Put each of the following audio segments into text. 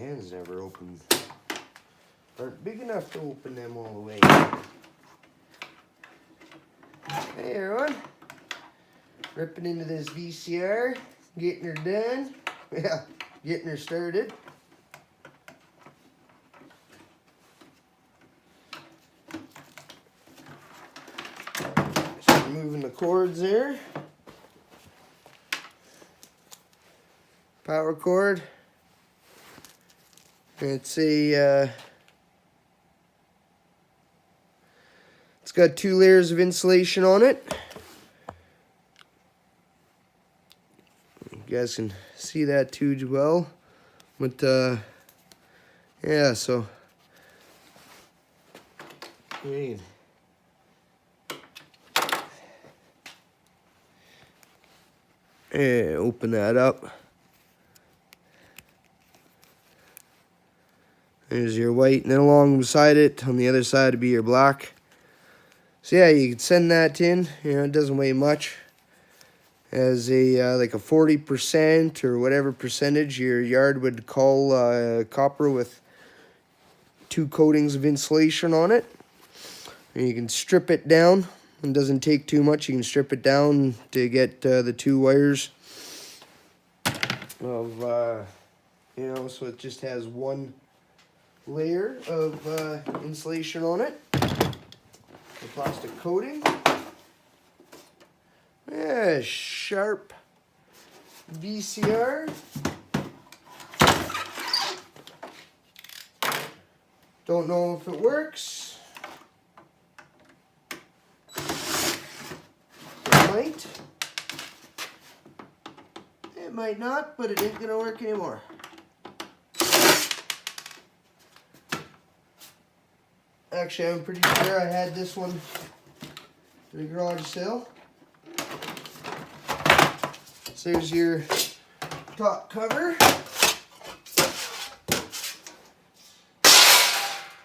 hands never open, aren't big enough to open them all the way. Hey everyone, ripping into this VCR, getting her done, yeah, getting her started. Just removing the cords there. Power cord. It's it's got 2 layers of insulation on it. You guys can see that too well. But yeah, so great. And open that up. There's your white, and then along beside it, on the other side, would be your black. So yeah, you can send that in. You know, it doesn't weigh much. As a like a 40% or whatever percentage your yard would call copper with 2 coatings of insulation on it. And you can strip it down. It doesn't take too much. You can strip it down to get the 2 wires of you know, so it just has 1 layer of insulation on it, the plastic coating. Yeah, sharp VCR. Don't know if it works. It might. It might not, but it ain't gonna work anymore. Actually, I'm pretty sure I had this one in the garage sale. So there's your top cover.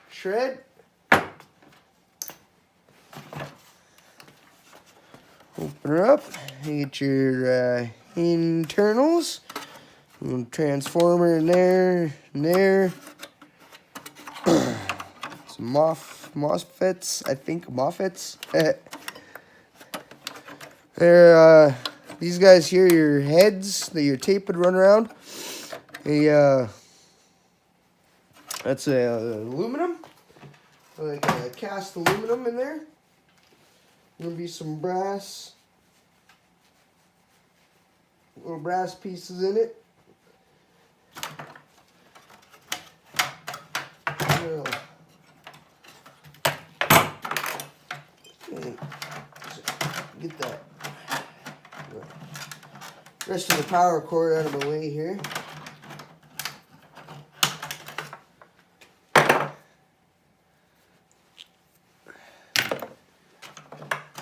Shred. Open her up. You get your internals. Transformer in there, and there. MOSFETs, I think MOSFETs. They're these guys here, your heads that your tape would run around. That's aluminum, like a cast aluminum in there. There'll be some brass, little brass pieces in it. Get that rest of the power cord out of my way here.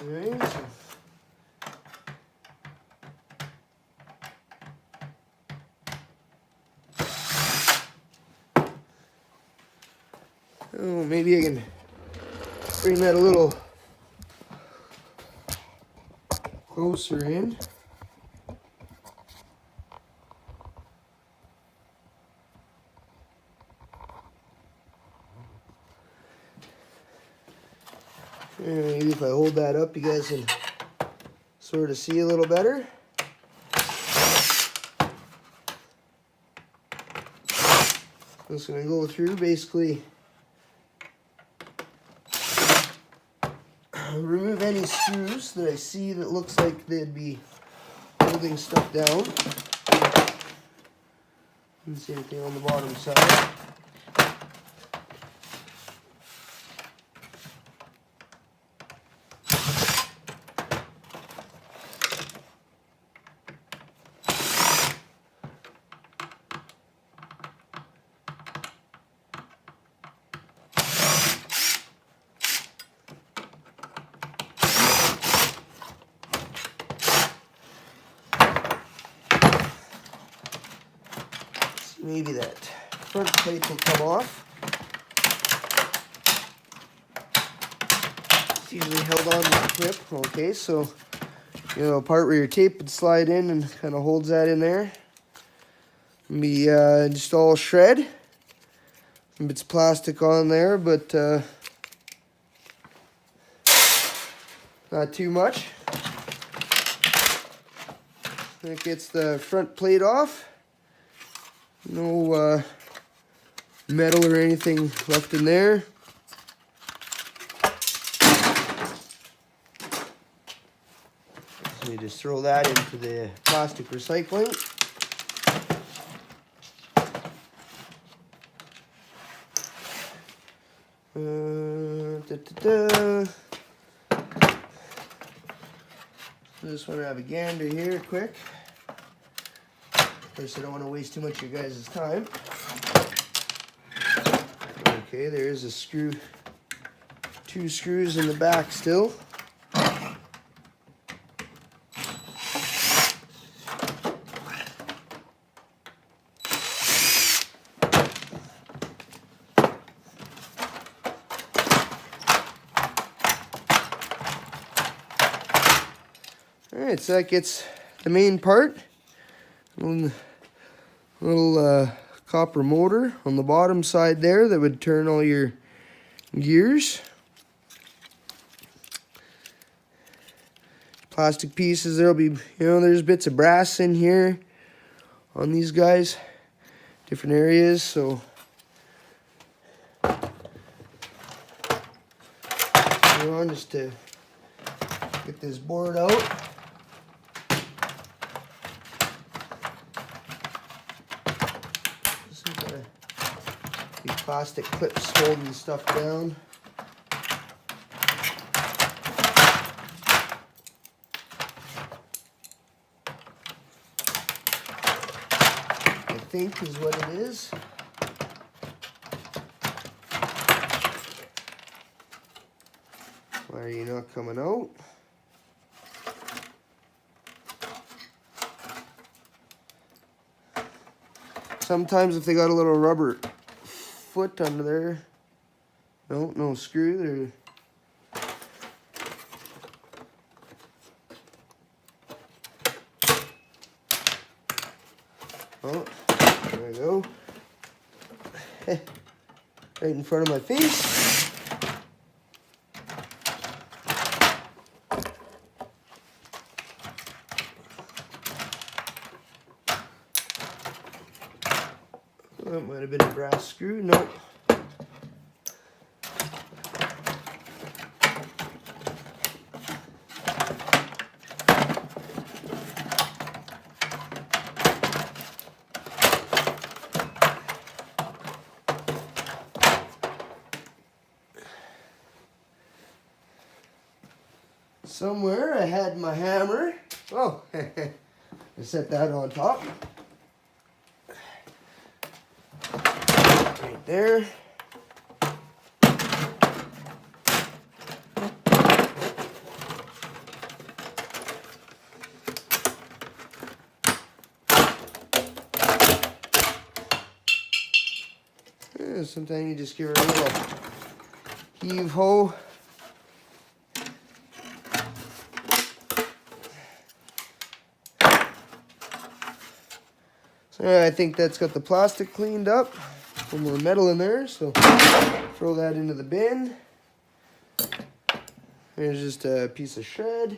Alright, so oh, maybe I can bring that a little closer in. Maybe if I hold that up, you guys can sort of see a little better. I'm just going to go through, basically remove any screws that I see that looks like they'd be holding stuff down. And same thing on the bottom side. Maybe that front plate will come off. It's usually held on with a clip. Okay, so you know, a part where your tape would slide in and kind of holds that in there. Be just all shred. bits of plastic on there, but not too much. That gets the front plate off. No metal or anything left in there. So you just throw that into the plastic recycling. I just want to have a gander here quick. Of course, I don't want to waste too much of your guys' time. Okay, there is a screw, 2 screws in the back still. Alright, so that gets the main part. Little copper motor on the bottom side there that would turn all your gears. Plastic pieces, there'll be, there's bits of brass in here on these guys, different areas, so just to get this board out. These plastic clips holding stuff down. I think is what it is. Why are you not coming out? Sometimes if they got a little rubber foot under there, no screw there. Oh, there we go. Right in front of my face. That might have been a brass screw. Nope. Somewhere I had my hammer. Oh, I set that on top. Right there. Yeah, sometimes you just give her a little heave-ho. So I think that's got the plastic cleaned up. One more metal in there, so throw that into the bin. There's just a piece of shred.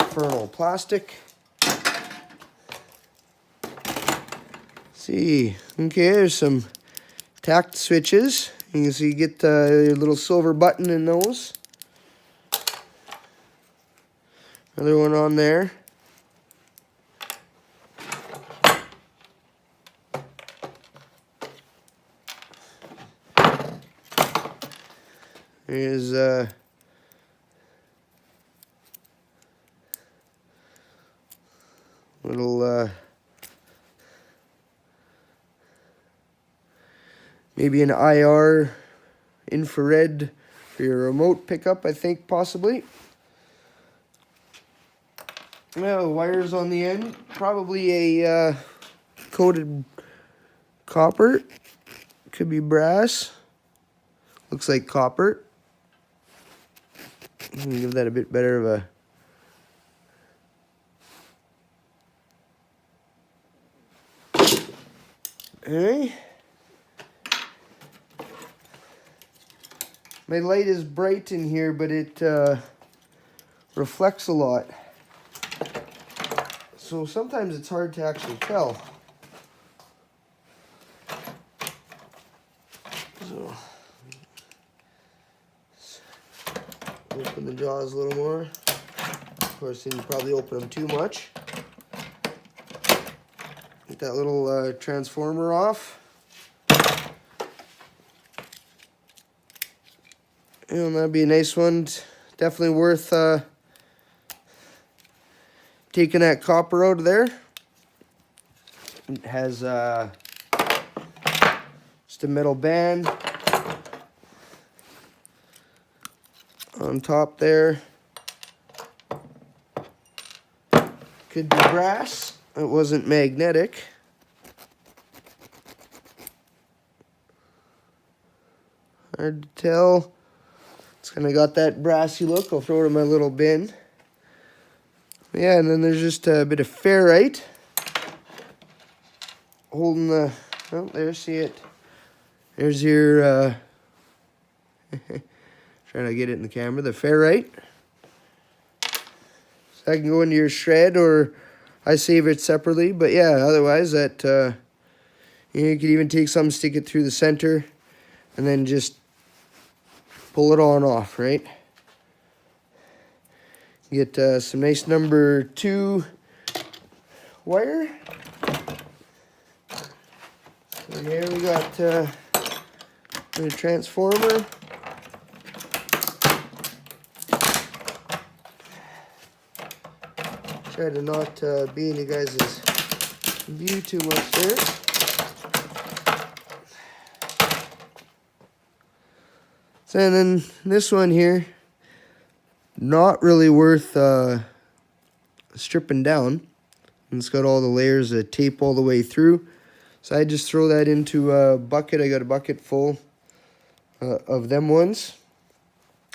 Infernal plastic. See, okay, there's some tact switches. You can see you get your little silver button in those. Another one on there. There's little maybe an IR infrared for your remote pickup, I think, possibly. Well, wires on the end, probably a coated copper, could be brass, looks like copper. Give that a bit better of a my light is bright in here, but it reflects a lot. So sometimes it's hard to actually tell. So open the jaws a little more. Of course, then you probably open them too much. Get that little transformer off. And that'd be a nice one. Definitely worth taking that copper out of there. It has just a metal band on top there. Could be brass. It wasn't magnetic. Hard to tell. It's kind of got that brassy look. I'll throw it in my little bin. Yeah, and then there's just a bit of ferrite holding the, oh, there, see it. There's your, trying to get it in the camera, the ferrite. So that can go into your shred, or I save it separately. But yeah, otherwise that, you could even take some, stick it through the center, and then just pull it on off, right? Get some nice number 2 wire. So here we got the transformer. Try to not be in you guys' view too much there. So, and then this one here, not really worth stripping down. And it's got all the layers of tape all the way through. So I just throw that into a bucket. I got a bucket full of them ones.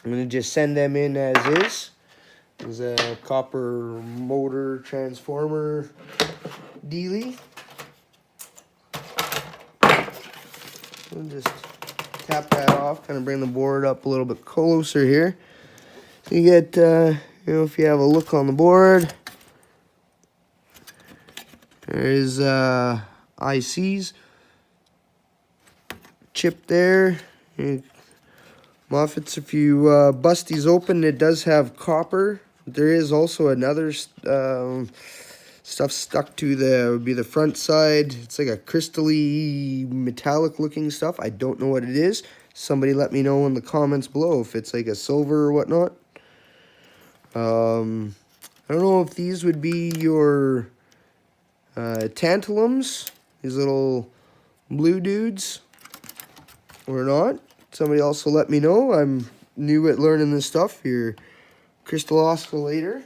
I'm going to just send them in as is. There's a copper motor transformer dealie. I'll just tap that off, kind of bring the board up a little bit closer here. So you get, if you have a look on the board, there's ICs, chip there. Moffats, if you bust these open, it does have copper. There is also another stuff stuck to would be the front side. It's like a crystally metallic looking stuff. I don't know what it is. Somebody let me know in the comments below if it's like a silver or whatnot. I don't know if these would be your tantalums, these little blue dudes, or not. Somebody also let me know. I'm new at learning this stuff. Your crystal oscillator.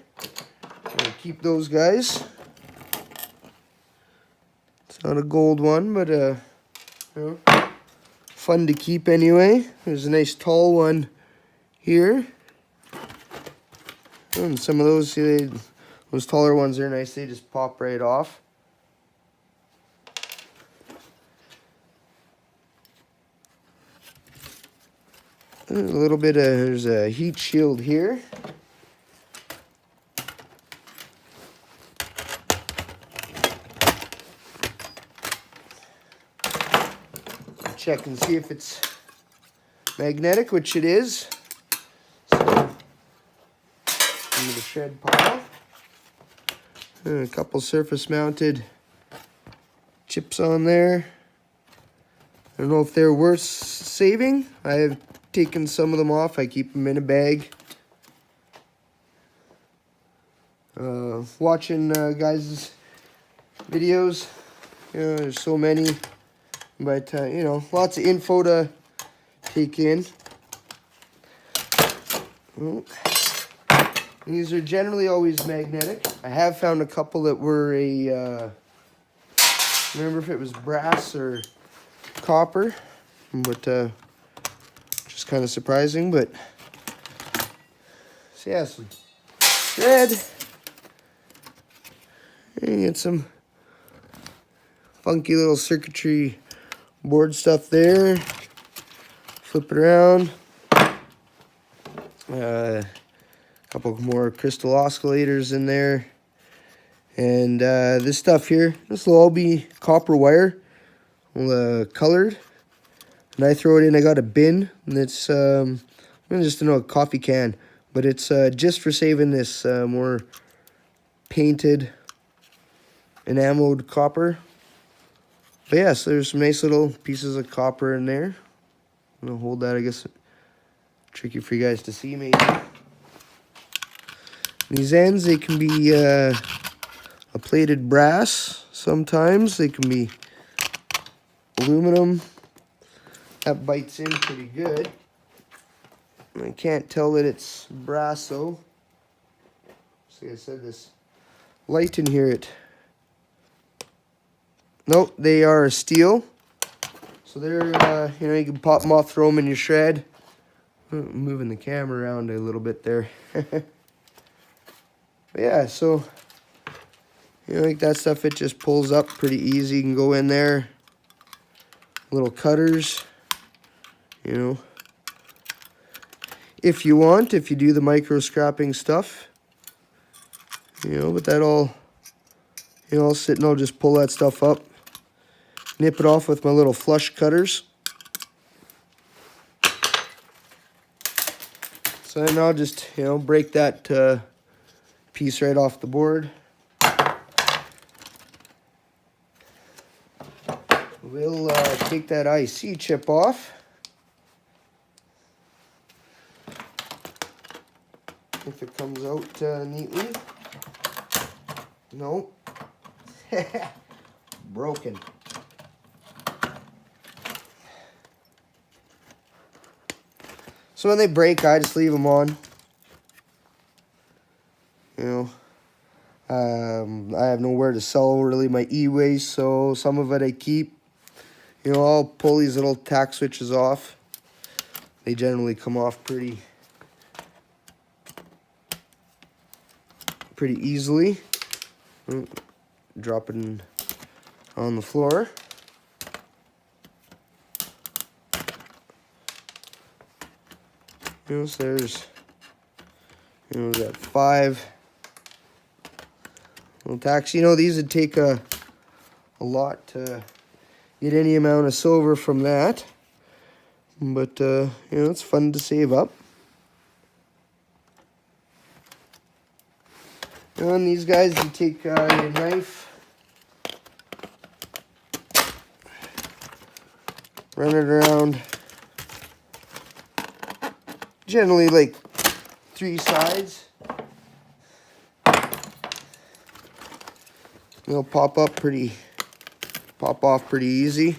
I'll keep those guys. It's not a gold one, but fun to keep anyway. There's a nice tall one here. And some of those, those taller ones are nice. They just pop right off. A little bit of, there's a heat shield here. Check and see if it's magnetic, which it is. So, into the shred pile. And a couple surface mounted chips on there. I don't know if they're worth saving. I have taken some of them off. I keep them in a bag. Watching guys' videos, there's so many, but lots of info to take in. These are generally always magnetic. I have found a couple that were remember if it was brass or copper, but just kind of surprising. But so yeah, some thread. And you get some funky little circuitry board stuff there. Flip it around. A couple more crystal oscillators in there. And this stuff here, this will all be copper wire, colored. And I throw it in, I got a bin, and it's just a coffee can. But it's just for saving this more painted, enameled copper. But yeah, so there's some nice little pieces of copper in there. I'm gonna hold that, I guess, tricky for you guys to see maybe. These ends, they can be a plated brass sometimes. They can be aluminum. That bites in pretty good. I can't tell that it's brass though. See, I said this light in here, nope, they are steel. So they're, you can pop them off, throw them in your shred. I'm moving the camera around a little bit there. But yeah, so, like that stuff, it just pulls up pretty easy. You can go in there. Little cutters, if you want, if you do the micro scrapping stuff, but that all, I'll sit and I'll just pull that stuff up, nip it off with my little flush cutters. So then I'll just, break that piece right off the board. We'll take that IC chip off. If it comes out neatly. Nope. Broken. So when they break, I just leave them on. I have nowhere to sell really my e-waste, so some of it I keep. I'll pull these little tack switches off. They generally come off pretty easily. Drop it on the floor. So there's, got 5 little tacks. These would take a lot to get any amount of silver from that. But, it's fun to save up. And these guys, you take your knife, run it around, generally like 3 sides. They'll pop off pretty easy.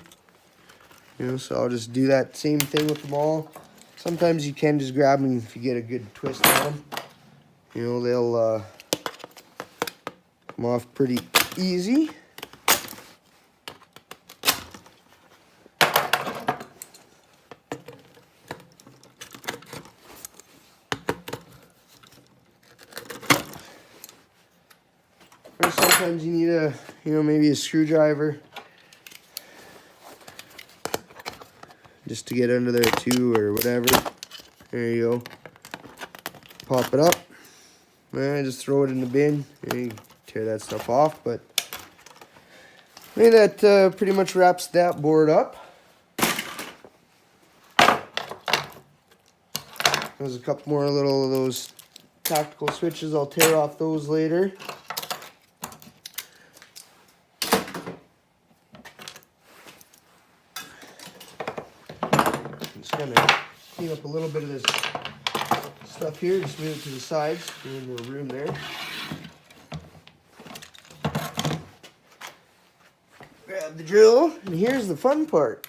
So I'll just do that same thing with them all. Sometimes you can just grab them if you get a good twist on them. They'll come off pretty easy. Or sometimes you need a, maybe a screwdriver just to get under there too, or whatever. There you go. Pop it up. And just throw it in the bin. And you tear that stuff off, but that pretty much wraps that board up. There's a couple more little of those tactical switches. I'll tear off those later. I'm just gonna clean up a little bit of this stuff here. Just move it to the sides. A little more room there. Grab the drill, and here's the fun part.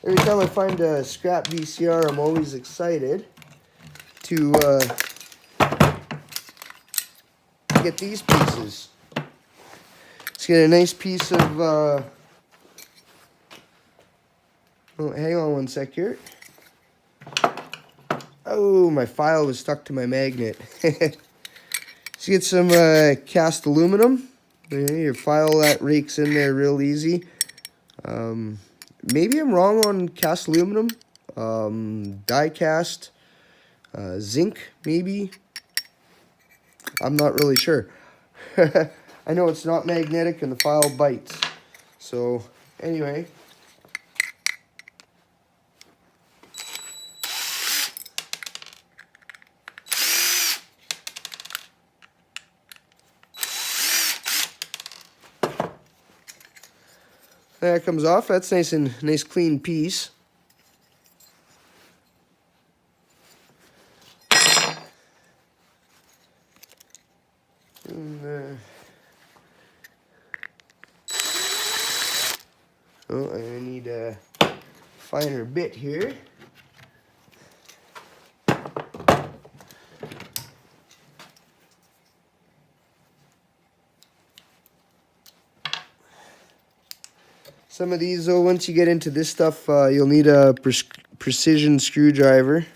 Every time I find a scrap VCR, I'm always excited to get these pieces. Let's get a nice piece of, oh, hang on one sec here. Oh, my file was stuck to my magnet. Let's get some cast aluminum. Your file that rakes in there real easy. Maybe I'm wrong on cast aluminum. die cast, zinc maybe. I'm not really sure. I know it's not magnetic and the file bites. So anyway, that comes off. That's nice clean piece. And, oh, I need a finer bit here. Some of these, though, once you get into this stuff, you'll need a precision screwdriver,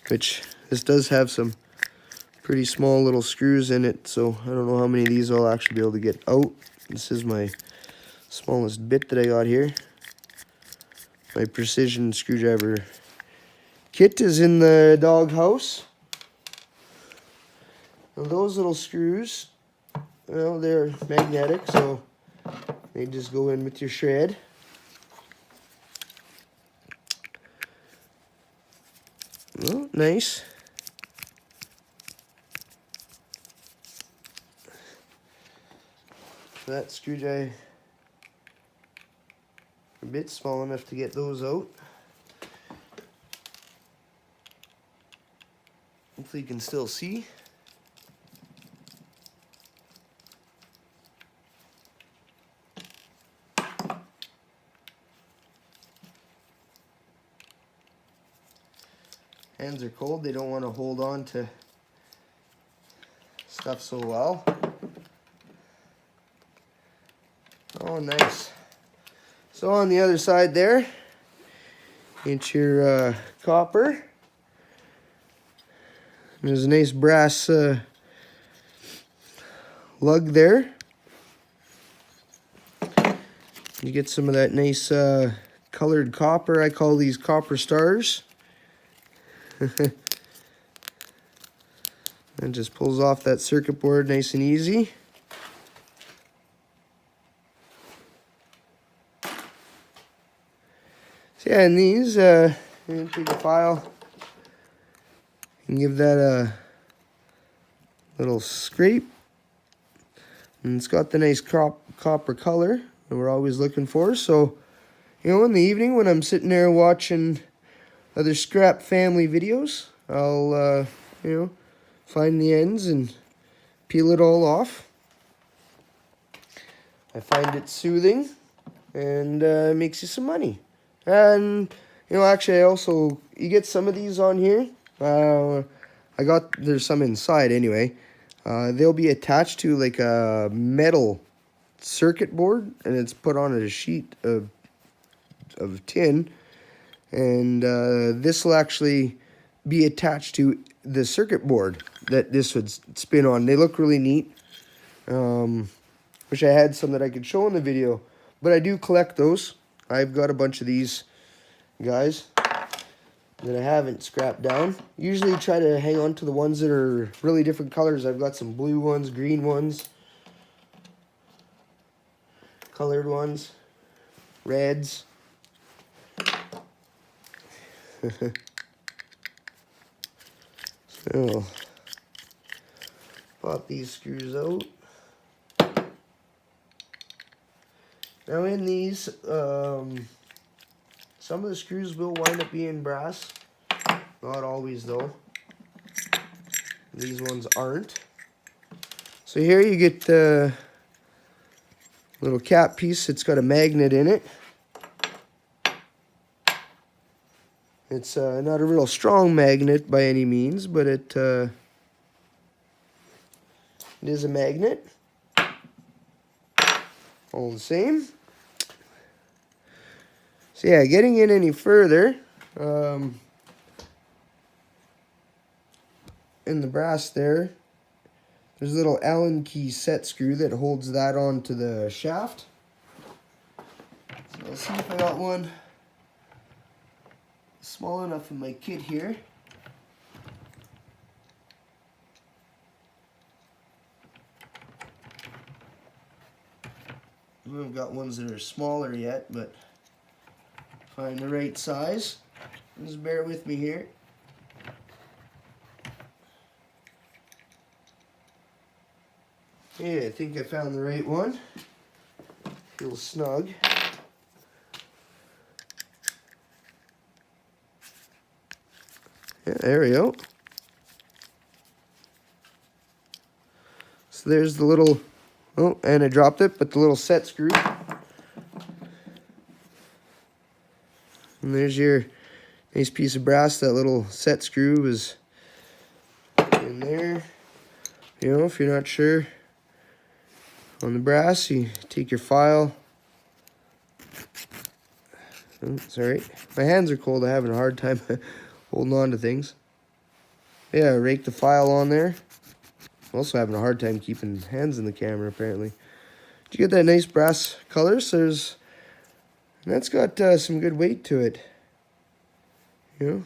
which this does have some pretty small little screws in it, so I don't know how many of these I'll actually be able to get out. This is my smallest bit that I got here. My precision screwdriver kit is in the doghouse. Now those little screws, well, they're magnetic, so they just go in with your shred. Oh, nice. That screwdriver a bit small enough to get those out. Hopefully you can still see. Hands are cold, they don't want to hold on to stuff so well. Oh, nice. So on the other side there, get your copper. There's a nice brass lug there. You get some of that nice colored copper. I call these copper stars. It just pulls off that circuit board nice and easy. So yeah, and these, take a file and give that a little scrape. And it's got the nice copper color that we're always looking for. So, you know, in the evening when I'm sitting there watching other scrap family videos, I'll, you know, find the ends and peel it all off. I find it soothing and makes you some money. And, you know, actually, you get some of these on here. There's some inside anyway. They'll be attached to like a metal circuit board, and it's put on a sheet of tin. And this will actually be attached to the circuit board that this would spin on. They look really neat. Wish I had some that I could show in the video, but I do collect those. I've got a bunch of these guys that I haven't scrapped down. Usually try to hang on to the ones that are really different colors. I've got some blue ones, green ones, colored ones, reds. So, pop these screws out. Now in these, some of the screws will wind up being brass. Not always though. These ones aren't. So here you get the little cap piece. It's got a magnet in it. It's not a real strong magnet by any means, but it is a magnet. All the same. So yeah, getting in any further, in the brass there's a little Allen key set screw that holds that onto the shaft. So let's see if I got one small enough in my kit here. I've got ones that are smaller yet, but find the right size. Just bear with me here. Yeah, I think I found the right one. Feels snug. Yeah, there we go. So there's the little, oh, and I dropped it, but the little set screw. And there's your nice piece of brass. That little set screw is in there. You know, if you're not sure on the brass, you take your file. Oh, sorry, my hands are cold. I'm having a hard time holding on to things. Yeah, rake the file on there. Also having a hard time keeping hands in the camera, apparently. Did you get that nice brass color? So that's got some good weight to it. You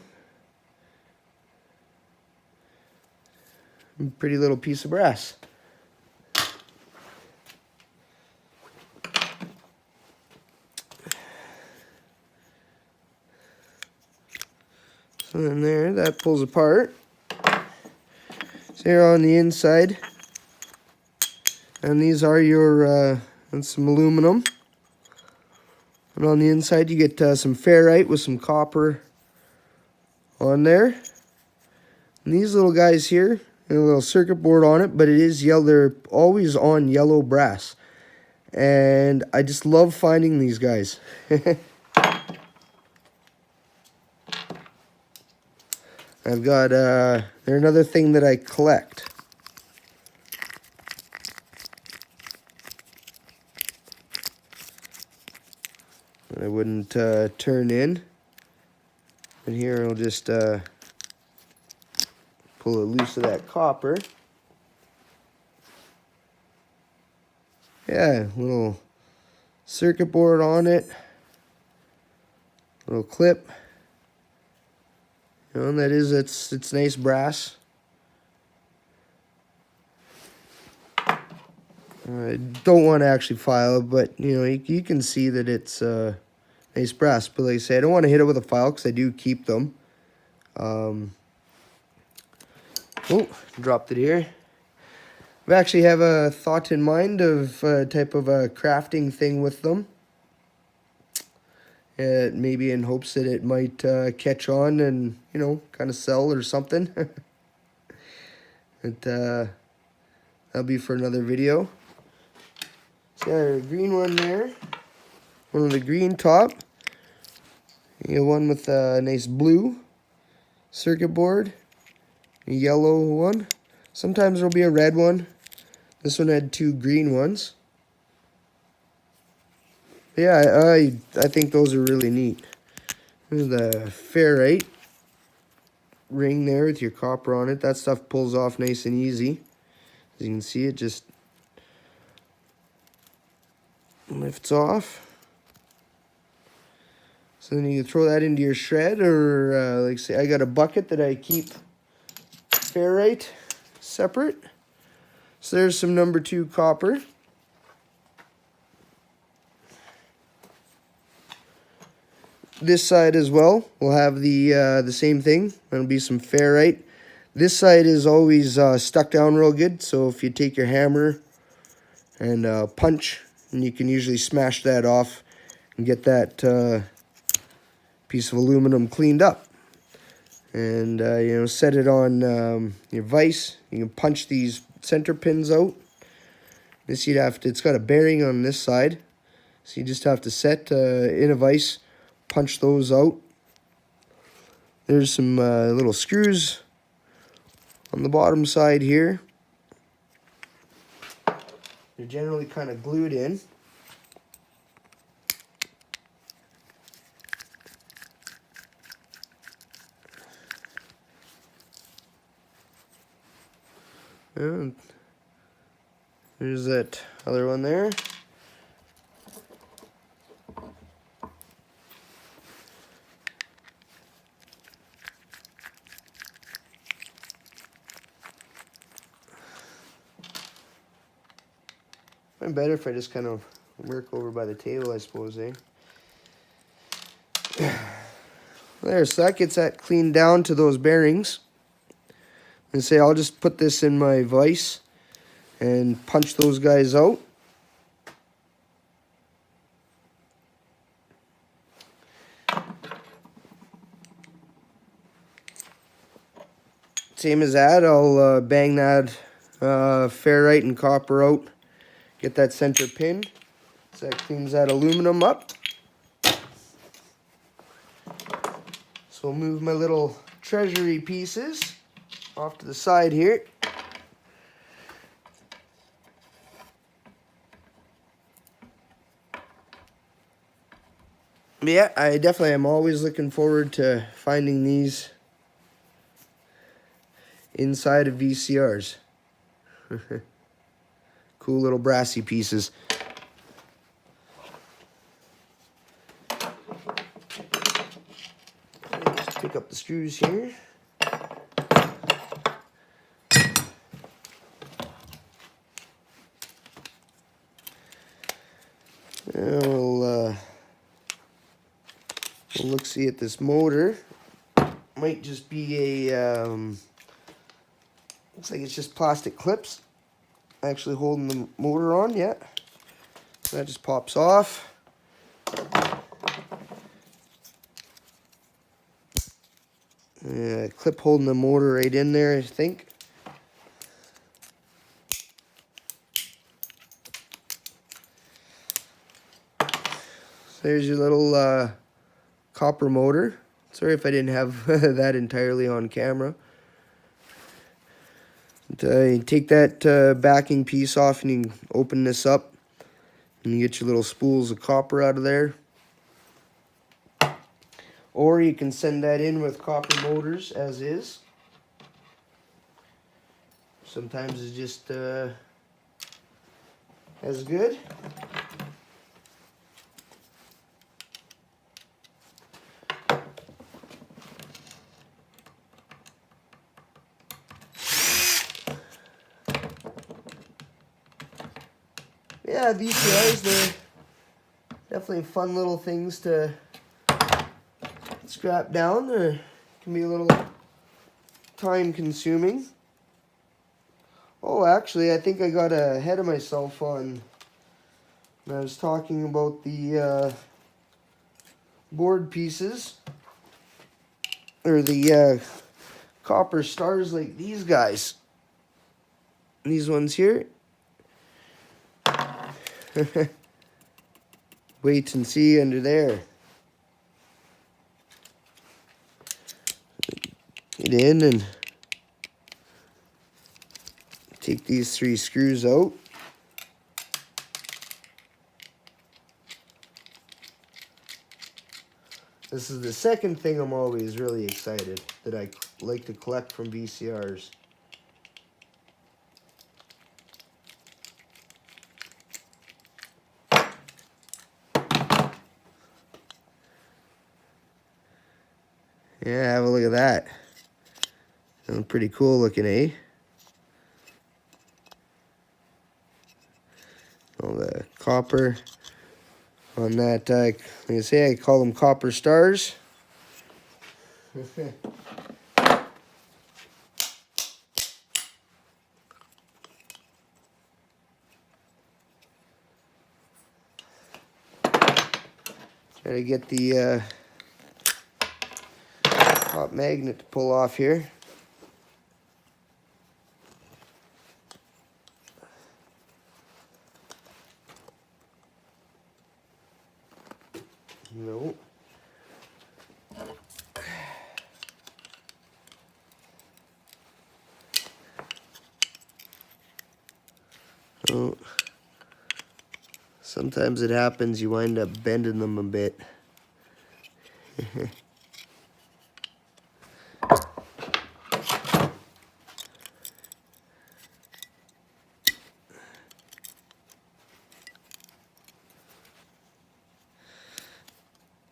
know? Pretty little piece of brass. So then there, that pulls apart. So here on the inside, and these are your, and some aluminum. And on the inside you get some ferrite with some copper on there. And these little guys here, and a little circuit board on it, but it is yellow. They're always on yellow brass. And I just love finding these guys. I've got, they're another thing that I collect. I wouldn't turn in. And here I'll just pull it loose of that copper. Yeah, little circuit board on it. Little clip. You know, and that is, it's nice brass. I don't want to actually file it, but you know, you can see that it's nice brass. But like I say, I don't want to hit it with a file because I do keep them. Oh, dropped it here. I actually have a thought in mind of a type of a crafting thing with them. Maybe in hopes that it might catch on and, you know, kind of sell or something. But that'll be for another video. So yeah, a green one there. One with a green top. You got one with a nice blue circuit board. A yellow one. Sometimes there'll be a red one. This one had two green ones. Yeah, I think those are really neat. There's the ferrite ring there with your copper on it. That stuff pulls off nice and easy. As you can see, it just lifts off. So then you can throw that into your shred, or like say, I got a bucket that I keep ferrite separate. So there's some number 2 copper. This side as well will have the same thing. That'll be some ferrite. This side is always stuck down real good, so if you take your hammer and punch, and you can usually smash that off and get that piece of aluminum cleaned up. And you know, set it on your vise. You can punch these center pins out. This you'd have to. It's got a bearing on this side, so you just have to set in a vise. Punch those out. There's some little screws on the bottom side here. They're generally kind of glued in. And there's that other one there. Probably better if I just kind of work over by the table, I suppose, eh? There, so that gets that cleaned down to those bearings. And say I'll just put this in my vise and punch those guys out. Same as that, I'll bang that ferrite and copper out, get that center pin, so that cleans that aluminum up. So I'll move my little treasury pieces off to the side here. But yeah, I definitely am always looking forward to finding these inside of VCRs. Cool little brassy pieces. Just pick up the screws here. We'll look see at this motor. Might just be a looks like it's just plastic clips actually holding the motor on. Yeah, so that just pops off. Clip holding the motor right in there, I think. So there's your little copper motor. Sorry if I didn't have that entirely on camera. You take that backing piece off and you can open this up and you get your little spools of copper out of there. Or you can send that in with copper motors as is. Sometimes it's just as good. Yeah, VCRs, they're definitely fun little things to scrap down. They can be a little time consuming. Oh, actually, I think I got ahead of myself on when I was talking about the board pieces. Or the copper stars like these guys. These ones here. Wait and see under there. Get in and take these 3 screws out. This is the second thing I'm always really excited that I like to collect from VCRs. Yeah, have a look at that. That's pretty cool looking, eh? All the copper on that, like I say, I call them copper stars. Try to get the top magnet to pull off here. No. Oh. Sometimes it happens, you wind up bending them a bit.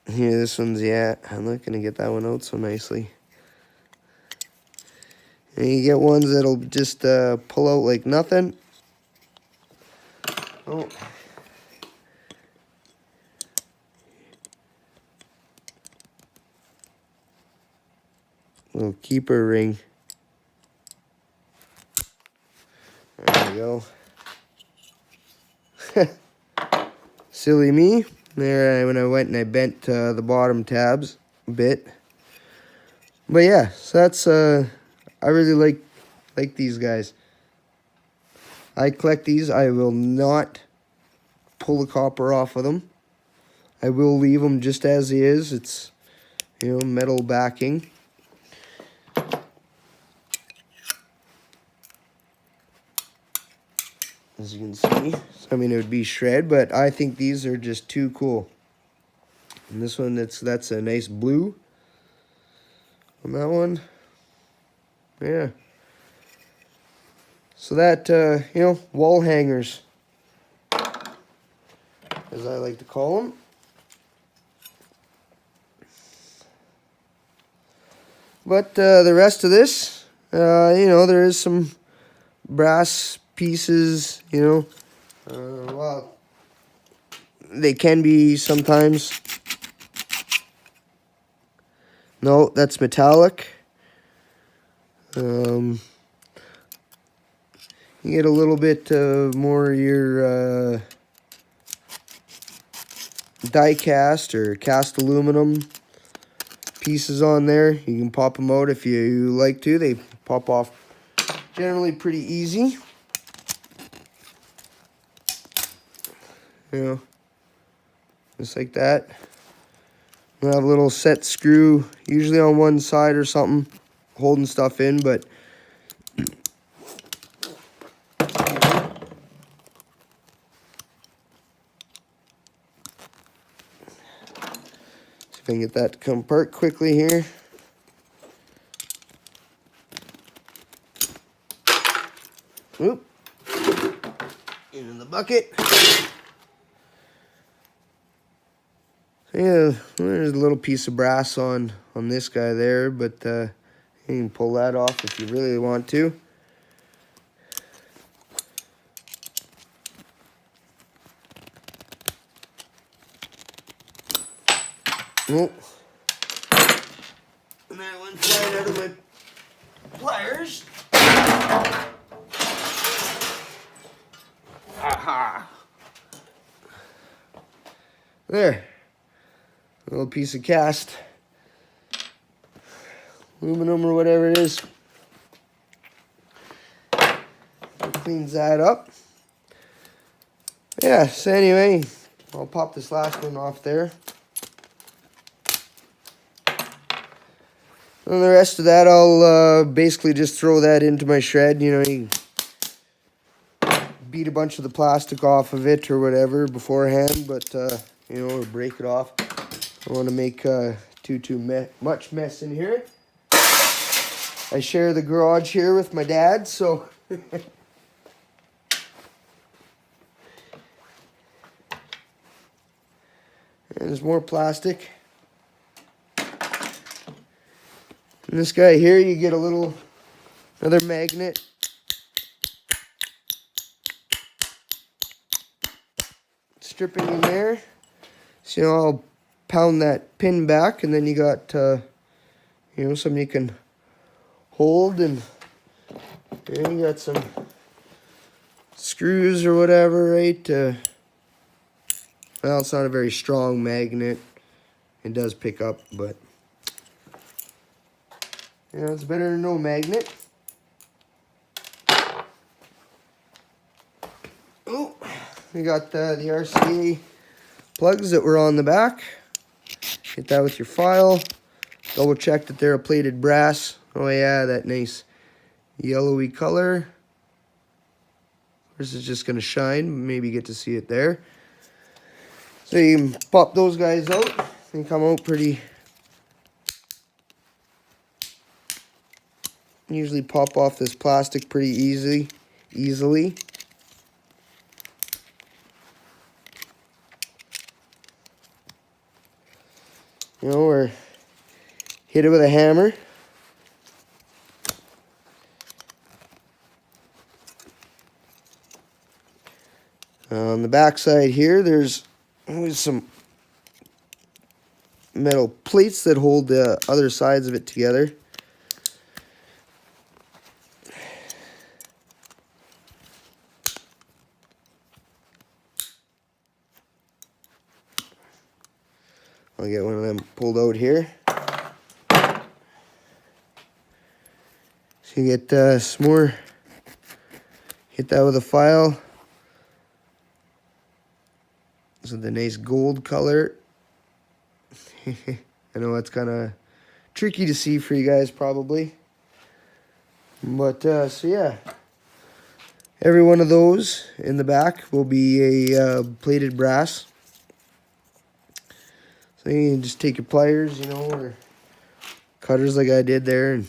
Here, this one's, yeah, I'm not going to get that one out so nicely. And you get ones that'll just pull out like nothing. Oh. Little keeper ring. There we go. Silly me. There, when I went and I bent the bottom tabs a bit. But yeah, so that's I really like these guys. I collect these. I will not pull the copper off of them. I will leave them just as is. It's, you know, metal backing. As you can see, I mean, it would be shred, but I think these are just too cool. And this one, that's a nice blue. On that one, yeah. So that, you know, wall hangers, as I like to call them. But the rest of this, you know, there is some brass pieces, you know. Well, they can be sometimes. No, that's metallic. You get a little bit more your die cast or cast aluminum pieces on there. You can pop them out if you like to. They pop off generally pretty easy. You know, just like that. We'll have a little set screw, usually on one side or something, holding stuff in, but see if I can get that to come apart quickly here. Oop. In the bucket. Yeah, there's a little piece of brass on this guy there, but you can pull that off if you really want to. Oh. And that went right out of my pliers. Aha! There. A little piece of cast aluminum or whatever it is. Cleans that up. Yeah, so anyway, I'll pop this last one off there. And the rest of that, I'll basically just throw that into my shred. You know, you beat a bunch of the plastic off of it or whatever beforehand, but, you know, or break it off. I don't want to make too much mess in here. I share the garage here with my dad, so... There's more plastic. And this guy here, you get another magnet. Stripping in there. So, you know, I'll pound that pin back, and then you got, you know, something you can hold, and you got some screws or whatever, right? Well, it's not a very strong magnet. It does pick up, but you know, it's better than no magnet. Oh, we got the RCA plugs that were on the back. Get that with your file. Double check that they're a plated brass. Oh yeah, that nice yellowy color. This is just going to shine. Maybe you get to see it there. So you can pop those guys out. They come out pretty... Usually pop off this plastic pretty easily. You know, or hit it with a hammer. On the back side here, there's always some metal plates that hold the other sides of it together. I'll get one of them pulled out here. So you get some more, hit that with a file. So the nice gold color. I know it's kind of tricky to see for you guys probably. But so yeah, every one of those in the back will be a plated brass. So you can just take your pliers, you know, or cutters like I did there, and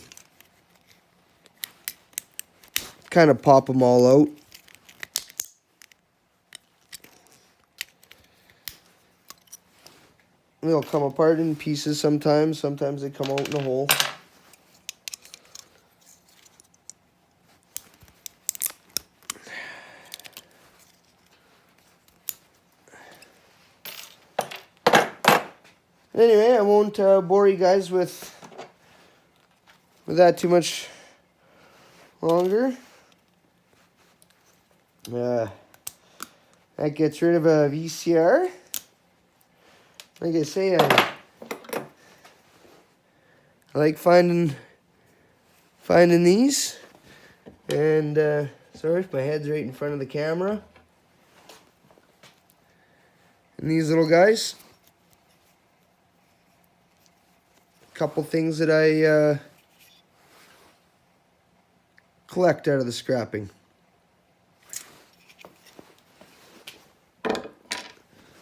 kind of pop them all out. They'll come apart in pieces sometimes. Sometimes they come out in a whole. Anyway, I won't bore you guys with that too much longer. That gets rid of a VCR. Like I say, I like finding these. And sorry if my head's right in front of the camera. And these little guys. Couple things that I collect out of the scrapping. So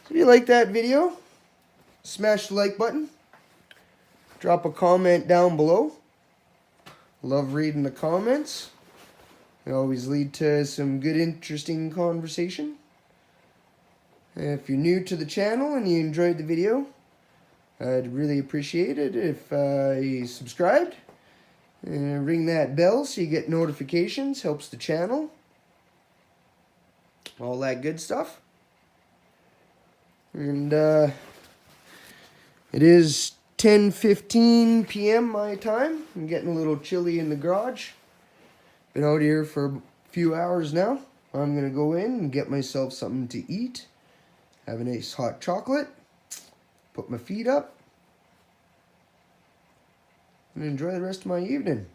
if you like that video, smash the like button. Drop a comment down below. Love reading the comments. They always lead to some good, interesting conversation. And if you're new to the channel and you enjoyed the video, I'd really appreciate it if you subscribed and ring that bell so you get notifications. Helps the channel. All that good stuff. And it is 10:15 p.m. my time. I'm getting a little chilly in the garage. Been out here for a few hours now. I'm going to go in and get myself something to eat. Have a nice hot chocolate. Put my feet up. And enjoy the rest of my evening.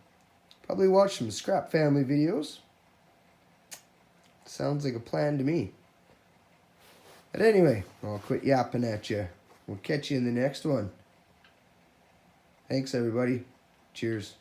Probably watch some Scrap Family videos. Sounds like a plan to me. But anyway, I'll quit yapping at you. We'll catch you in the next one. Thanks, everybody. Cheers.